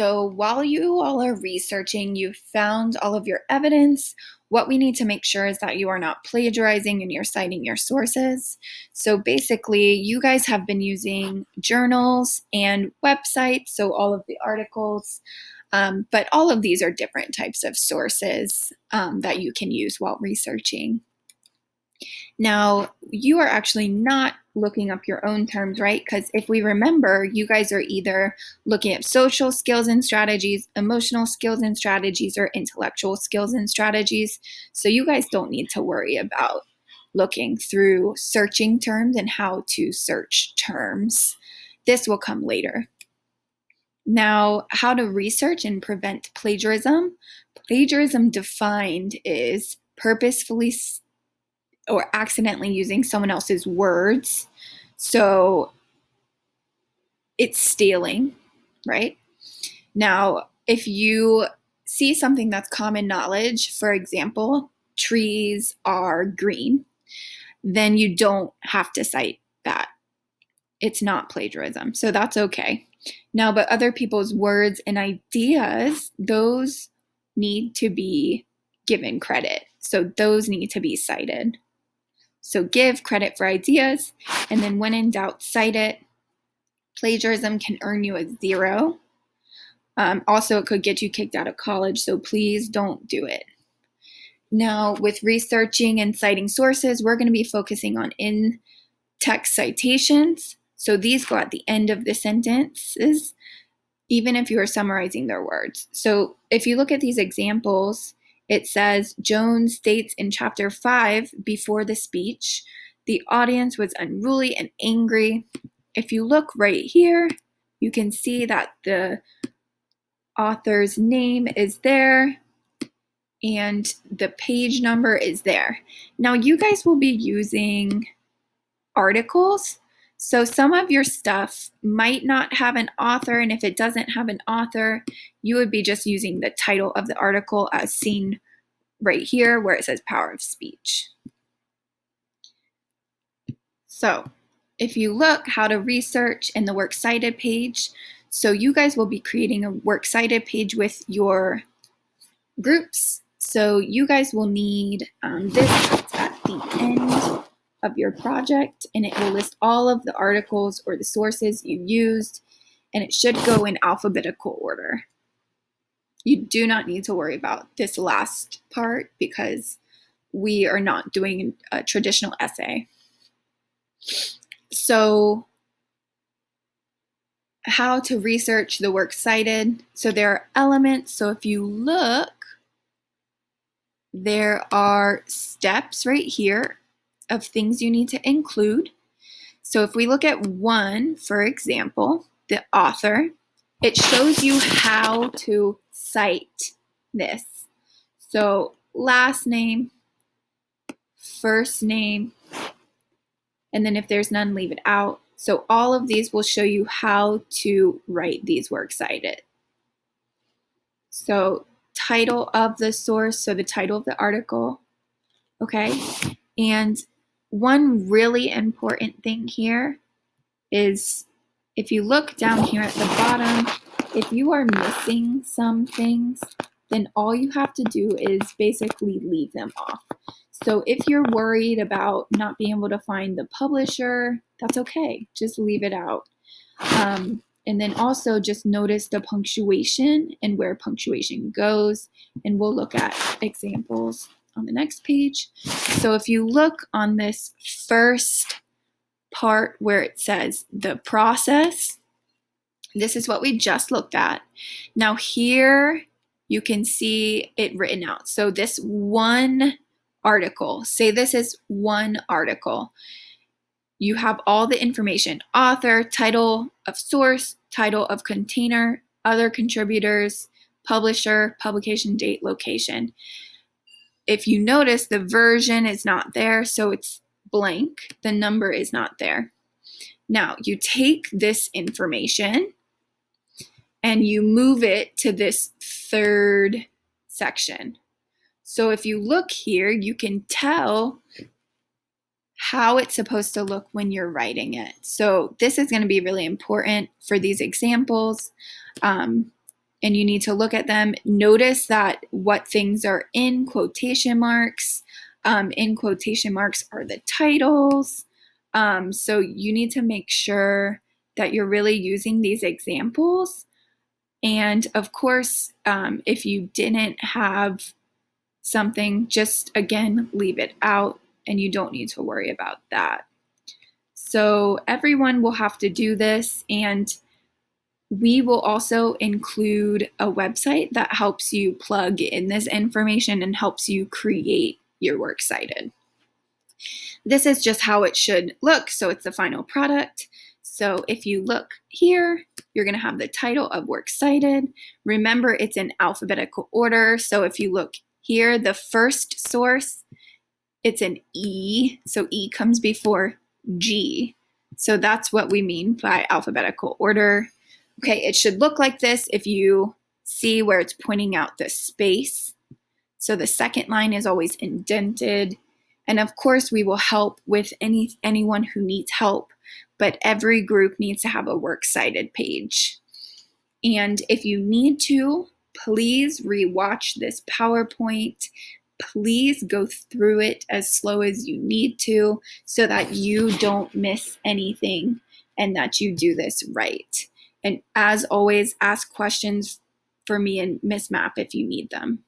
So while you all are researching, you've found all of your evidence. What we need to make sure is that you are not plagiarizing and you're citing your sources. So basically, you guys have been using journals and websites, so all of the articles, but all of these are different types of sources that you can use while researching. Now, you are actually not looking up your own terms, right? Because if we remember, you guys are either looking at social skills and strategies, emotional skills and strategies, or intellectual skills and strategies. So you guys don't need to worry about looking through searching terms and how to search terms. This will come later. Now, how to research and prevent plagiarism. Plagiarism defined is purposefully or accidentally using someone else's words. So it's stealing, right? Now, if you see something that's common knowledge, for example, trees are green, then you don't have to cite that. It's not plagiarism, so that's okay. Now, but other people's words and ideas, those need to be given credit. So those need to be cited. So give credit for ideas, and then when in doubt, cite it. Plagiarism can earn you a 0. Also, it could get you kicked out of college, so please don't do it. Now, with researching and citing sources, we're going to be focusing on in-text citations. So these go at the end of the sentences, even if you are summarizing their words. So if you look at these examples, it says, Jones states in chapter 5 before the speech, the audience was unruly and angry. If you look right here, you can see that the author's name is there and the page number is there. Now you guys will be using articles. So some of your stuff might not have an author, and if it doesn't have an author, you would be just using the title of the article as seen right here where it says power of speech. So if you look how to research in the works cited page, so you guys will be creating a works cited page with your groups. So you guys will need this at the end of your project, and it will list all of the articles or the sources you used, and it should go in alphabetical order. You do not need to worry about this last part because we are not doing a traditional essay. So how to research the works cited. So there are elements. So if you look, there are steps right here of things you need to include. So if we look at 1, for example, the author, it shows you how to cite this. So last name, first name, and then if there's none, leave it out. So all of these will show you how to write these works cited. So title of the source, so the title of the article, okay? And one really important thing here is if you look down here at the bottom, if you are missing some things, then all you have to do is basically leave them off. So if you're worried about not being able to find the publisher, that's okay. Just leave it out. And then also just notice the punctuation and where punctuation goes. And we'll look at examples on the next page. So if you look on this first part where it says the process, this is what we just looked at. Now here you can see it written out. So this one article, say this is one article. You have all the information: author, title of source, title of container, other contributors, publisher, publication date, location. If you notice, the version is not there, so it's blank. The number is not there. Now, you take this information and you move it to this third section. So if you look here, you can tell how it's supposed to look when you're writing it. So this is going to be really important for these examples. and you need to look at them. Notice that what things are in quotation marks. In quotation marks are the titles. So you need to make sure that you're really using these examples. And of course, if you didn't have something, just again, leave it out and you don't need to worry about that. So everyone will have to do this, and we will also include a website that helps you plug in this information and helps you create your works cited. This is just how it should look. So it's the final product. So if you look here, you're going to have the title of works cited. Remember, it's in alphabetical order. So if you look here, the first source, it's an E. So E comes before G. So that's what we mean by alphabetical order. Okay, it should look like this if you see where it's pointing out the space. So the second line is always indented. And of course, we will help with anyone who needs help, but every group needs to have a works cited page. And if you need to, please rewatch this PowerPoint. Please go through it as slow as you need to so that you don't miss anything and that you do this right. And as always, ask questions for me and Miss Mapp if you need them.